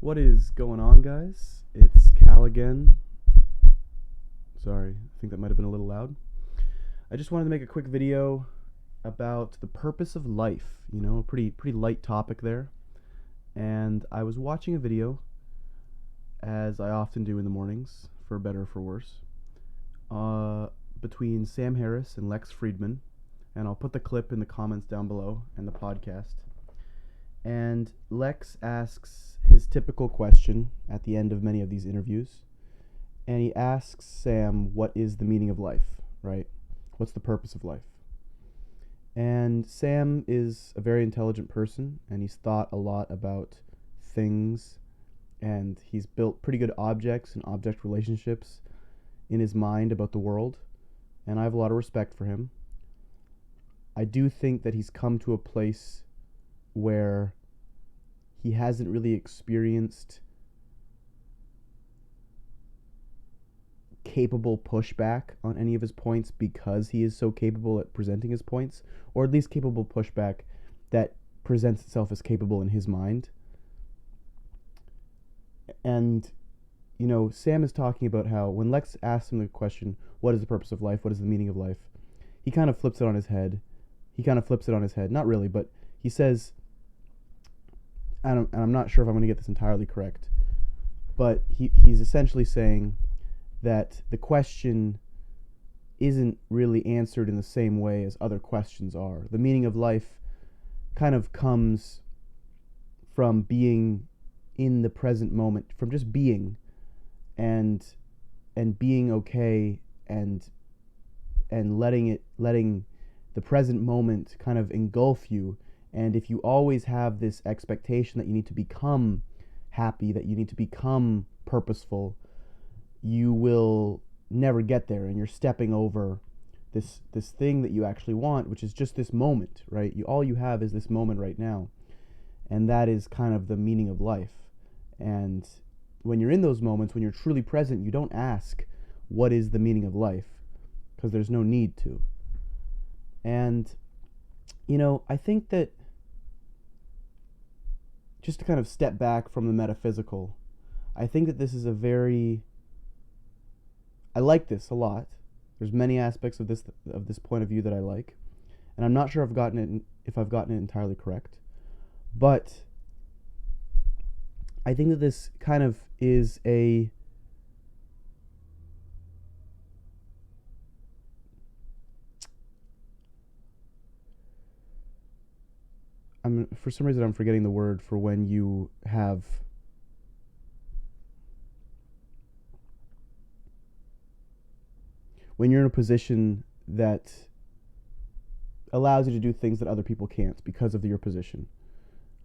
What is going on, guys? It's Cal again. Sorry, I think that might have been a little loud. I just wanted to make a quick video about the purpose of life. A pretty light topic there. And I was watching a video, as I often do in the mornings, for better or for worse, between Sam Harris and Lex Friedman. And I'll put the clip in the comments down below and the podcast. And Lex asks his typical question at the end of many of these interviews. And he asks Sam, what is the meaning of life, right? What's the purpose of life? And Sam is a very intelligent person, and he's thought a lot about things, and he's built pretty good objects and object relationships in his mind about the world, and I have a lot of respect for him. I do think that he's come to a place where he hasn't really experienced capable pushback on any of his points because he is so capable at presenting his points, or at least capable pushback that presents itself as capable in his mind. And, Sam is talking about how when Lex asks him the question, what is the purpose of life? What is the meaning of life? He kind of flips it on his head. Not really, but he says, and I'm not sure if I'm going to get this entirely correct, but he's essentially saying that the question isn't really answered in the same way as other questions are. The meaning of life kind of comes from being in the present moment, from just being and being okay and letting the present moment kind of engulf you. And if you always have this expectation that you need to become happy, that you need to become purposeful, you will never get there, and you're stepping over this thing that you actually want, which is just this moment, right? All you have is this moment right now, and that is kind of the meaning of life. And when you're in those moments, when you're truly present, you don't ask, what is the meaning of life? Because there's no need to. And, I think that just to kind of step back from the metaphysical, I think that this is I like this a lot. There's many aspects of this point of view that I like, and I'm not sure if I've gotten it entirely correct, but I think that this kind of is for some reason I'm forgetting the word for when you're in a position that allows you to do things that other people can't because of your position,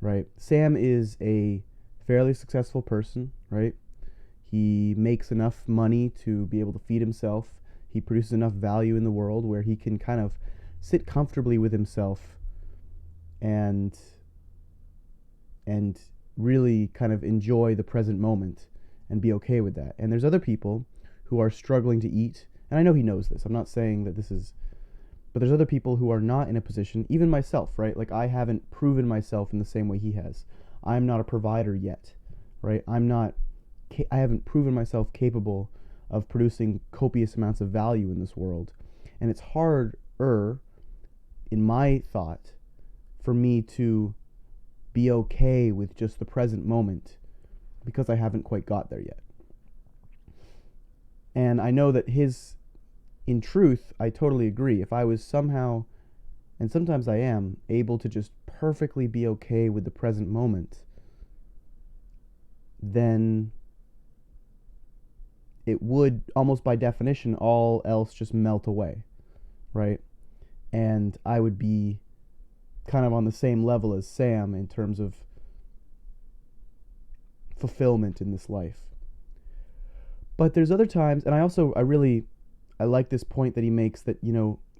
right? Sam is a fairly successful person, right? He makes enough money to be able to feed himself. He produces enough value in the world where he can kind of sit comfortably with himself and really kind of enjoy the present moment and be okay with that. And there's other people who are struggling to eat, and I know he knows this. I'm not saying that but there's other people who are not in a position, even myself, right? Like, I haven't proven myself in the same way he has. I'm not a provider yet, right? I haven't proven myself capable of producing copious amounts of value in this world. And it's harder, in my thought, for me to be okay with just the present moment because I haven't quite got there yet. And I know that in truth, I totally agree. If I was somehow, and sometimes I am, able to just perfectly be okay with the present moment, then it would, almost by definition, all else just melt away, right? And I would be kind of on the same level as Sam in terms of fulfillment in this life. But there's other times, and I like this point that he makes, that,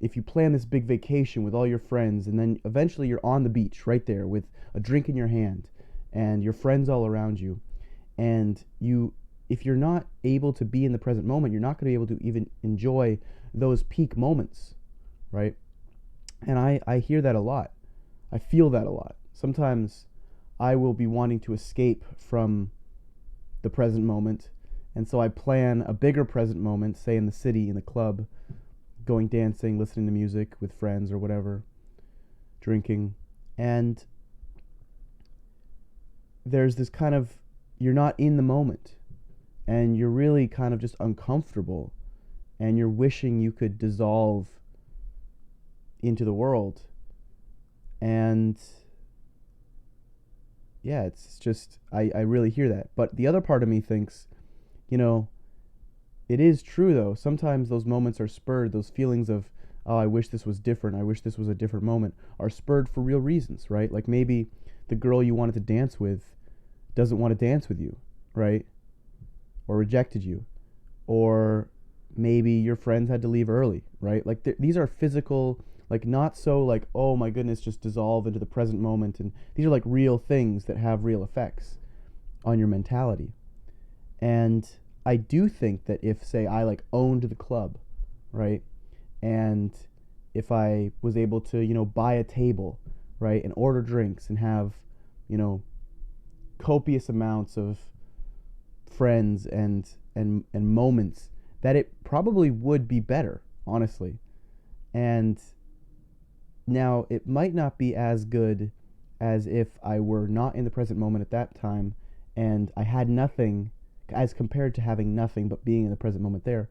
if you plan this big vacation with all your friends, and then eventually you're on the beach right there with a drink in your hand and your friends all around you, and if you're not able to be in the present moment, you're not going to be able to even enjoy those peak moments, right? And I hear that a lot. I feel that a lot. Sometimes I will be wanting to escape from the present moment. And so I plan a bigger present moment, say in the city, in the club, going dancing, listening to music with friends or whatever, drinking. And there's this kind of, you're not in the moment, and you're really kind of just uncomfortable, and you're wishing you could dissolve into the world. And yeah, it's just, I really hear that. But the other part of me thinks, it is true though. Sometimes those moments are spurred, those feelings of, oh, I wish this was different, I wish this was a different moment, are spurred for real reasons, right? Like maybe the girl you wanted to dance with doesn't want to dance with you, right? Or rejected you. Or maybe your friends had to leave early, right? Like these are physical, like not so like, oh my goodness, just dissolve into the present moment. And these are like real things that have real effects on your mentality. And I do think that if, say, I like owned the club, right? And if I was able to, buy a table, right? And order drinks and have, copious amounts of friends and moments, that it probably would be better, honestly. And now it might not be as good as if I were not in the present moment at that time and I had nothing, as compared to having nothing but being in the present moment there.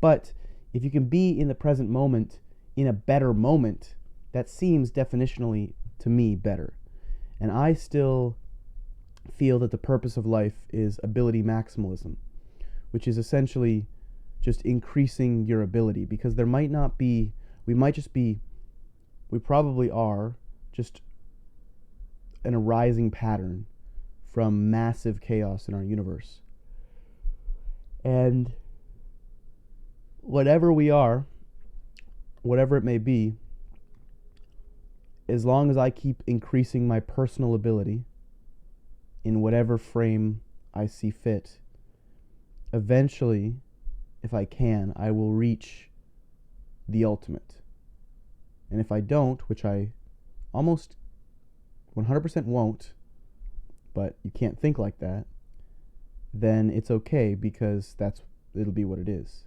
But if you can be in the present moment in a better moment, that seems definitionally to me better. And I still feel that the purpose of life is ability maximalism, which is essentially just increasing your ability, because there might not be, we probably are just in a rising pattern from massive chaos in our universe. And whatever we are, whatever it may be, as long as I keep increasing my personal ability in whatever frame I see fit, eventually, if I can, I will reach the ultimate. And if I don't, which I almost 100% won't, but you can't think like that, then it's okay, because it'll be what it is.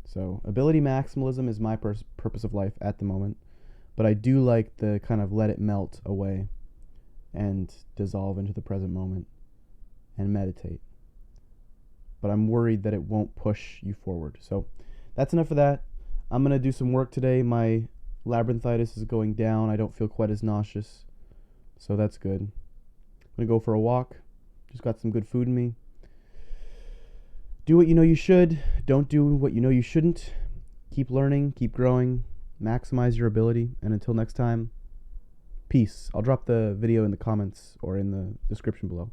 So ability maximalism is my purpose of life at the moment, but I do like the kind of let it melt away and dissolve into the present moment and meditate. But I'm worried that it won't push you forward. So that's enough of that. I'm going to do some work today. My labyrinthitis is going down. I don't feel quite as nauseous, so that's good. I'm going to go for a walk. Just got some good food in me. Do what you know you should. Don't do what you know you shouldn't. Keep learning, keep growing, maximize your ability, and until next time, peace. I'll drop the video in the comments or in the description below.